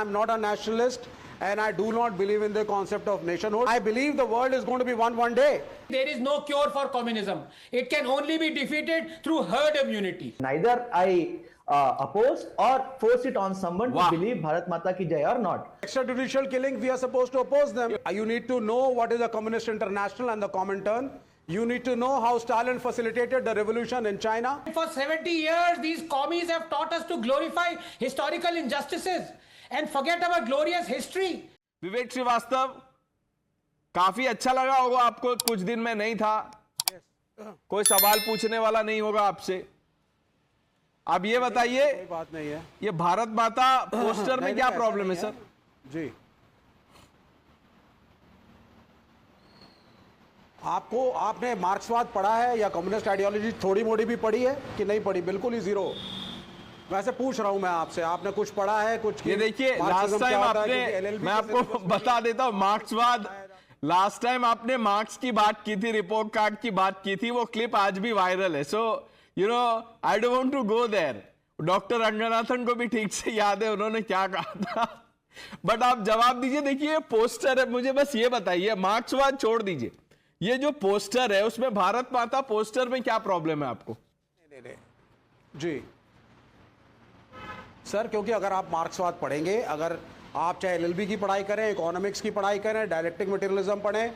am not a nationalist and I do not believe in the concept of nationhood. I believe the world is going to be one day. There is no cure for communism. It can only be defeated through herd immunity. Neither I oppose or force it on someone to believe Bharat Mata ki Jai or not. Extrajudicial killing, we are supposed to oppose them. You need to know what is the Communist International and the Comintern. You need to know how Stalin facilitated the revolution in China. For 70 years, these commies have taught us to glorify historical injustices and forget our glorious history. विवेक श्रीवास्तव, काफी अच्छा लगा होगा आपको, कुछ दिन में नहीं था, कोई सवाल पूछने वाला नहीं होगा आपसे। अब ये बताइए, बात नहीं है, ये भारत माता पोस्टर में क्या प्रॉब्लम है सर? जी, आपने मार्क्सवाद पढ़ा है या कम्युनिस्ट आइडियोलॉजी थोड़ी मोड़ी भी पढ़ी है कि नहीं पढ़ी? बिल्कुल ही जीरो। वैसे पूछ रहा हूं मैं आपसे, आपने कुछ पढ़ा है? कुछ ये देखिए, लास्ट टाइम आपने, मैं आपको बता देता हूं, मार्क्सवाद, लास्ट टाइम आपने मार्क्स की बात की थी, रिपोर्ट कार्ड की बात की थी, वो क्लिप आज भी वायरल है। So you know, I don't want to go there. Doctor Ranganathan को भी ठीक से याद है उन्होंने क्या कहा था, बट आप जवाब दीजिए। देखिए पोस्टर है, मुझे बस ये बताइए, मार्क्सवाद छोड़ दीजिए, ये जो पोस्टर है उसमें भारत माता पोस्टर में क्या प्रॉब्लम है आपको? जी सर, क्योंकि अगर आप मार्क्सवाद पढ़ेंगे, अगर आप चाहे एलएलबी की पढ़ाई करें, इकोनॉमिक्स की पढ़ाई करें, डायलेक्टिक मटेरियलिज्म पढ़ें,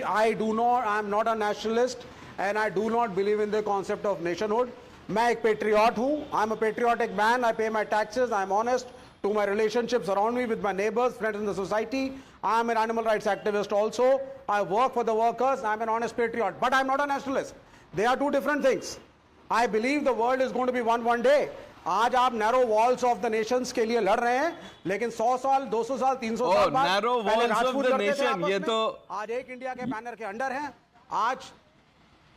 I am not a nationalist and I do not believe in the concept of nationhood. मैं एक पेट्रियट हूं, I am a patriotic man, I pay my taxes, I am honest to my relationships around me with my neighbors, friends in the society. I am an animal rights activist also. I work for the workers. I am an honest patriot. But I am not a nationalist. They are two different things. I believe the world is going to be one day. आज आप narrow walls of the Nations के लिए लड़ रहे हैं, लेकिन 100 साल, 200 साल, 300 साल बाद narrow walls of the nation, ये तो आज एक इंडिया के बैनर के अंडर हैं। आज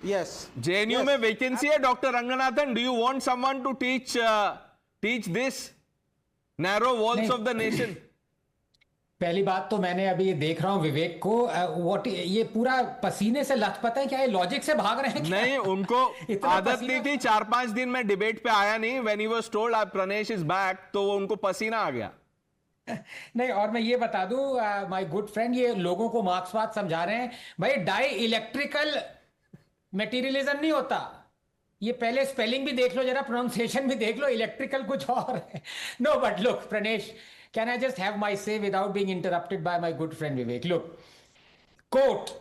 यस, जेएनयू में वैकेंसी है। Doctor Ranganathan, do you want someone to teach this narrow walls of the nation? पहली बात तो मैंने अभी देख रहा हूं विवेक को, व्हाट ये पूरा पसीने से लथपथ है क्या? ये लॉजिक से भाग रहे हैं क्या? नहीं, उनको आदत नहीं थी, 4-5 दिन में डिबेट पे आया नहीं। When he was told Pranesh is back, तो वो उनको पसीना आ गया। नहीं, और मैं ये बता दूं माय गुड फ्रेंड, ये लोगों को मार्क्सवाद समझा रहे हैं, भाई डाई इलेक्ट्रिकल मटेरियलिज्म नहीं होता। ये पहले स्पेलिंग भी देख लो जरा, प्रोनाउंसिएशन भी देख लो, इलेक्ट्रिकल कुछ और है। No but look Pranesh, can I just have my say without being interrupted by my good friend Vivek? Look, quote,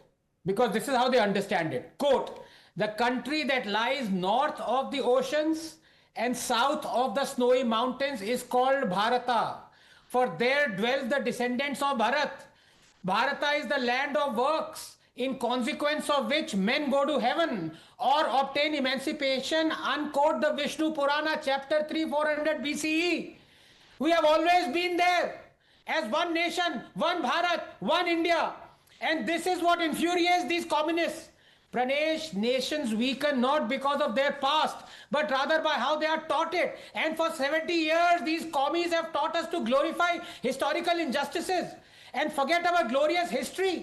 because this is how they understand it, quote, the country that lies north of the oceans and south of the snowy mountains is called Bharata, for there dwells the descendants of Bharat. Bharata is the land of works, in consequence of which men go to heaven or obtain emancipation, unquote the Vishnu Purana chapter 3 400 BCE. We have always been there as one nation, one Bharat, one India, and this is what infuriates these communists. Pranesh, nations weaken not because of their past, but rather by how they are taught it. And for 70 years, these commies have taught us to glorify historical injustices and forget our glorious history.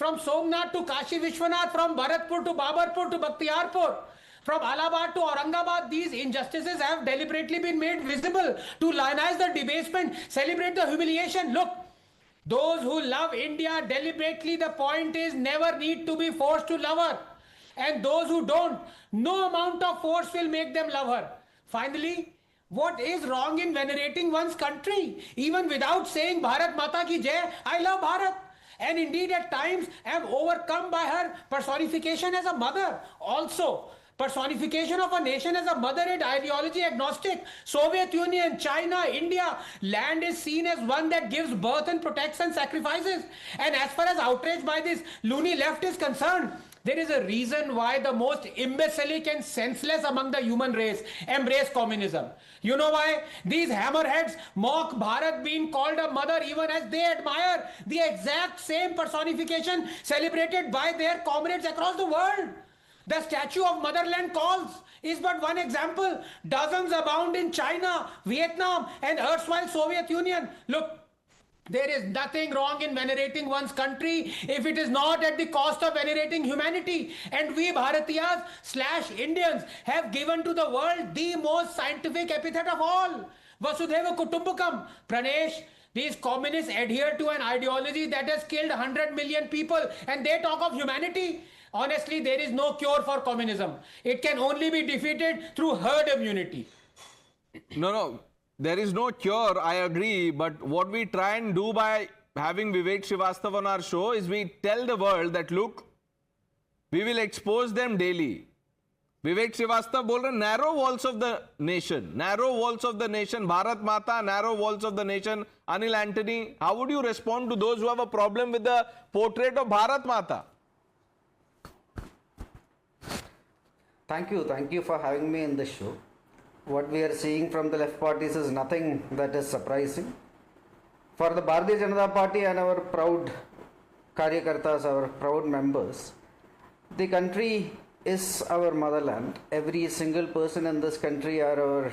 From Somnath to Kashi Vishwanath, from Bharatpur to Babarpur to Bakhtiyarpur, from Allahabad to Aurangabad, these injustices have deliberately been made visible to lionize the debasement, celebrate the humiliation. Look, those who love India deliberately, the point is, never need to be forced to love her. And those who don't, no amount of force will make them love her. Finally, what is wrong in venerating one's country? Even without saying Bharat Mata ki Jai, I love Bharat. And indeed at times am overcome by her personification as a mother. Also, personification of a nation as a mother and ideology agnostic. Soviet Union, China, India, land is seen as one that gives birth and protects and sacrifices. And as far as outrage by this loony left is concerned, there is a reason why the most imbecilic and senseless among the human race embrace communism. You know why? These hammerheads mock Bharat being called a mother even as they admire the exact same personification celebrated by their comrades across the world. The statue of motherland calls is but one example. Dozens abound in China, Vietnam and erstwhile Soviet Union. Look, there is nothing wrong in venerating one's country if it is not at the cost of venerating humanity. And we Bharatiyas/Indians have given to the world the most scientific epithet of all, Vasudhaiva Kutumbakam. Pranesh, These communists adhere to an ideology that has killed 100 million people, and they talk of humanity. Honestly, there is no cure for communism. It can only be defeated through herd immunity. No, there is no cure, I agree. But what we try and do by having Vivek Srivastava on our show is we tell the world that, look, we will expose them daily. Vivek Srivastava बोल रहे narrow walls of the nation, narrow walls of the nation, Bharat Mata, narrow walls of the nation. Anil Antony, how would you respond to those who have a problem with the portrait of Bharat Mata? Thank you for having me in this show. What we are seeing from the left parties is nothing that is surprising. For the Bharatiya Janata Party and our proud Karyakartas, our proud members, the country is our motherland. Every single person in this country are our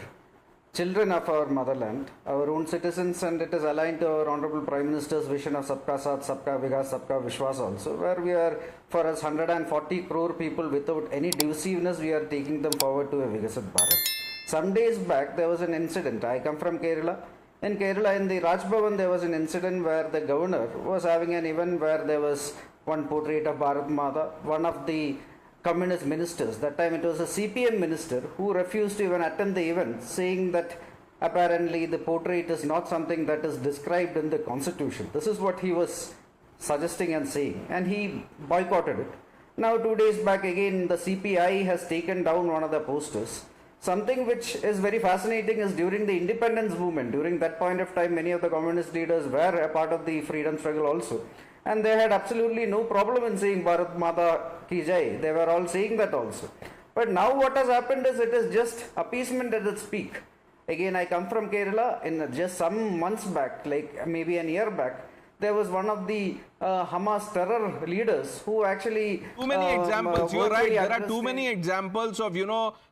children of our motherland, our own citizens, and it is aligned to our Honorable Prime Minister's vision of Sabka Saath, Sabka Vikas, Sabka Vishwas also, where we are, for us 140 crore people without any divisiveness, we are taking them forward to a Vikasit Bharat. Some days back, there was an incident. I come from Kerala. In Kerala, in the Raj Bhavan, there was an incident where the governor was having an event where there was one portrait of Bharat Mata. One of the communist ministers, that time it was a CPM minister, who refused to even attend the event, saying that apparently the portrait is not something that is described in the constitution. This is what he was suggesting and saying, and he boycotted it. Now 2 days back again, the CPI has taken down one of the posters. Something which is very fascinating is during the independence movement, during that point of time, many of the communist leaders were a part of the freedom struggle also. And they had absolutely no problem in saying Bharat Mata Ki Jai. They were all saying that also. But now what has happened is it is just appeasement at its peak. Again, I come from Kerala. In just some months back, like maybe a year back, there was one of the Hamas terror leaders who actually... Too many examples. You're right. There are too many many examples of,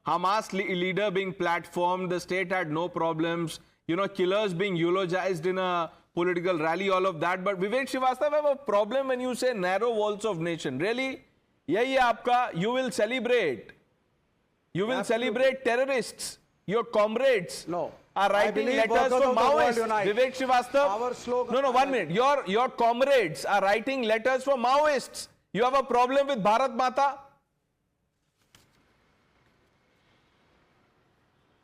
Hamas leader being platformed. The state had no problems. Killers being eulogized in a political rally, all of that. But Vivek Srivastava, have a problem when you say narrow walls of nation. Really? Yahi hai aapka? You will celebrate. You will celebrate terrorists. Your comrades are writing letters for Maoists. Vivek Srivastava. No, 1 minute. Your comrades are writing letters for Maoists. You have a problem with Bharat Mata?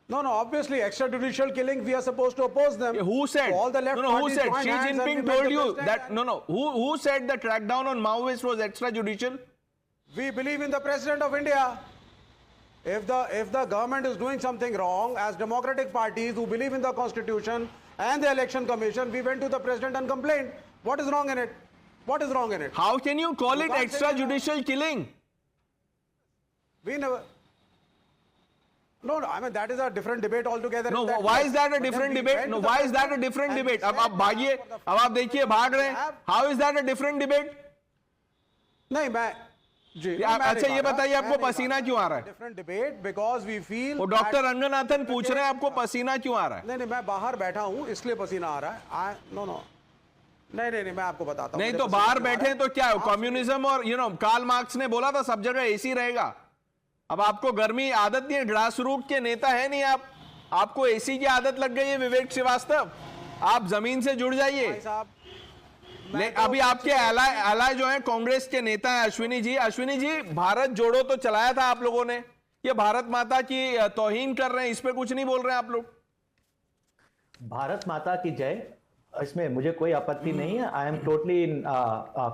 No, obviously, extrajudicial killing, we are supposed to oppose them. Who said? So all the left who said? joined Xi hands and we Jinping met told the you president that, and- who said the crackdown on Maoists was extrajudicial? We believe in the President of India. If the government is doing something wrong, as democratic parties who believe in the Constitution and the Election Commission, we went to the President and complained. What is wrong in it? What is wrong in it? How can you call it can't say that. extrajudicial killing? We never... No, I mean, that is a different debate altogether. No, in that why case. is that a But then different we debate? went No, to the why is that a President different and we debate? अब said आप भागिए, for the अब आप देखिए भाग रहे हैं. How is that a different debate? नहीं, मैं जी आप- मैं अच्छा, नहीं ये भागा, बताइए, मैं आपको नहीं पसीना भागा. क्यों आ रहा है? Different debate because we feel वो that- डॉक्टर रंगनाथन पूछ रहे हैं आपको पसीना क्यों आ रहा है? नहीं, मैं बाहर बैठा हूँ इसलिए पसीना आ रहा है. नो नहीं, मैं आपको बताता हूँ. नहीं मुझे तो पसीना बाहर क्यों आ बैठे रहा तो क्या कम्युनिज्म और कार्ल मार्क्स ने बोला था सब जगह एसी रहेगा. अब आपको गर्मी आदत नहीं है, ग्रास रूट के नेता है नहीं आप, आपको एसी की आदत लग गई है. विवेक श्रीवास्तव, आप जमीन से जुड़ जाइए. भाई साहब, अभी आपके अलाय जो है कांग्रेस के नेता है अश्विनी जी, भारत जोड़ो तो चलाया था आप लोगों ने, ये भारत माता की तौहीन कर रहे हैं, इस पे कुछ नहीं बोल रहे हैं आप लोग. भारत माता की जय, इसमें मुझे कोई आपत्ति नहीं है. I am totally in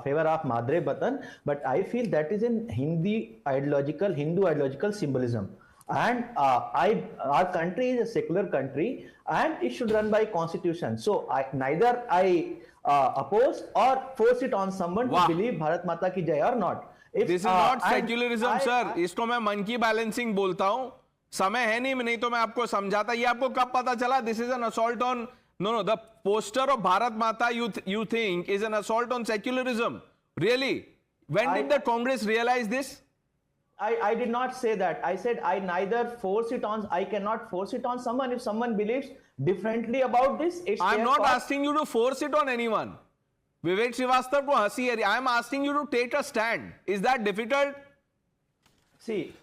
favour of मादरे वतन, but I feel that is in Hindu ideological symbolism. And our country is a secular country, and it should run by constitution. So neither I oppose or force it on someone to believe Bharat Mata ki jai or not. This is not secularism sir, इसको मैं मन की balancing बोलता हूं. समय है नहीं तो मैं आपको समझाता. ये आपको कब पता चला? This is an assault on know the poster of Bharat माता you think is an assault on secularism. Really? When did the Congress realize this? I did not say that. I said I cannot force it on someone. If someone believes differently about this, it's I'm their not call. asking you to force it on anyone. विवेक श्रीवास्तव को हंसी आ रही. I am asking you to take a stand. Is that difficult? See,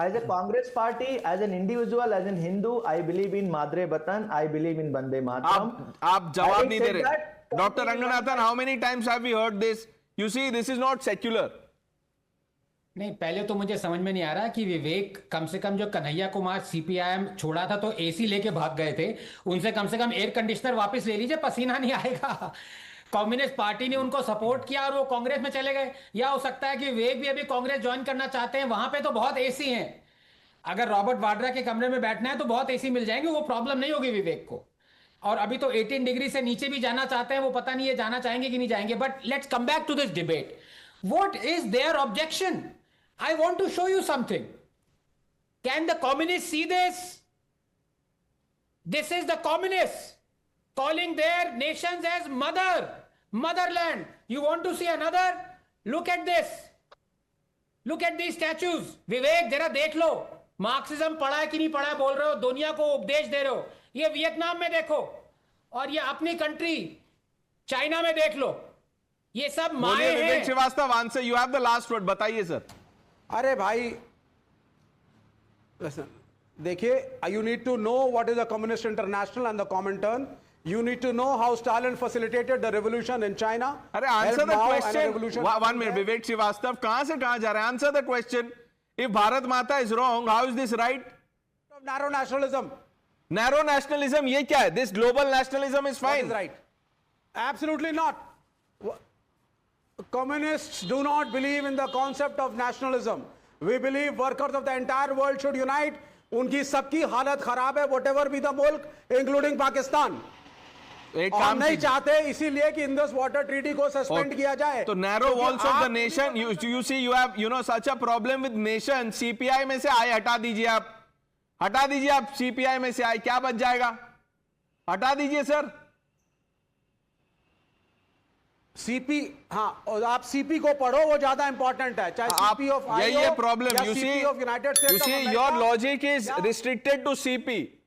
as a Congress party, as an individual, as an Hindu, I believe in Madre Vatan. I believe in Bande Mataram. आप जवाब Having नहीं दे said रहे that, doctor Ranganathan. How many times have we heard this? You see, this is not secular. नहीं, पहले तो मुझे समझ में नहीं आ रहा कि विवेक कम से कम जो कन्हैया कुमार सीपीआईएम छोड़ा था तो एसी लेके भाग गए थे, उनसे कम से कम एयर कंडीशनर वापस ले लीजिए, पसीना नहीं आएगा. कम्युनिस्ट पार्टी ने उनको सपोर्ट किया और वो कांग्रेस में चले गए. या हो सकता है कि विवेक भी अभी कांग्रेस ज्वाइन करना चाहते हैं, वहां पे तो बहुत एसी हैं. अगर रॉबर्ट वाड्रा के कमरे में बैठना है तो बहुत एसी मिल जाएंगे, वो प्रॉब्लम नहीं होगी विवेक को. और अभी तो 18 डिग्री से नीचे भी जाना चाहते हैं, वो पता नहीं है जाना चाहेंगे कि नहीं जाएंगे. But let's come back to this debate. What is their objection? I want to show you something. Can the communists see this? This is the communists calling their nations as motherland. You want to see another? Look at this. Look at these statues. विवेक जरा देख लो, Marxism पढ़ा है कि नहीं पढ़ा है बोल रहे हो, दुनिया को उपदेश दे रहे हो. ये वियतनाम में देखो, और ये अपनी कंट्री चाइना में देख लो. ये सब माए हैं. Vivek Srivastava, answer. You have the last word. बताइए सर. अरे भाई, देखिए, you need to know what is the Communist International and the Comintern. You need to know how Stalin facilitated the revolution in China. अरे answer the helped Mao and a question. revolution one minute. Vivek Srivastava, कहां से कहां जा रहे हैं? Answer the question. If Bharat Mata is wrong, how is this right? of narrow nationalism. Narrow nationalism ये क्या है? This global nationalism is That fine. is right. Absolutely not. Communists do not believe in the concept of nationalism. We believe workers of the entire world should unite. उनकी सबकी हालत खराब है, whatever be the मुल्क, including Pakistan. एक हम काम नहीं कीजिए. चाहते इसीलिए कि इंडस वाटर ट्रीटी को सस्पेंड किया जाए. तो नैरो क्योंकि वॉल्स ऑफ द आप- nation, you see, you have you know such a problem with nation. CPI में से आए, हटा दीजिए आप. हटा दीजिए आप. सीपीआई में से आए, क्या बच जाएगा? हटा दीजिए सर. सीपी, हाँ, और आप सीपी को पढ़ो, वो ज्यादा इंपॉर्टेंट है. चाहे आप सीपी ऑफ यही है प्रॉब्लम. या you CP of united see, your logic is restricted to CP.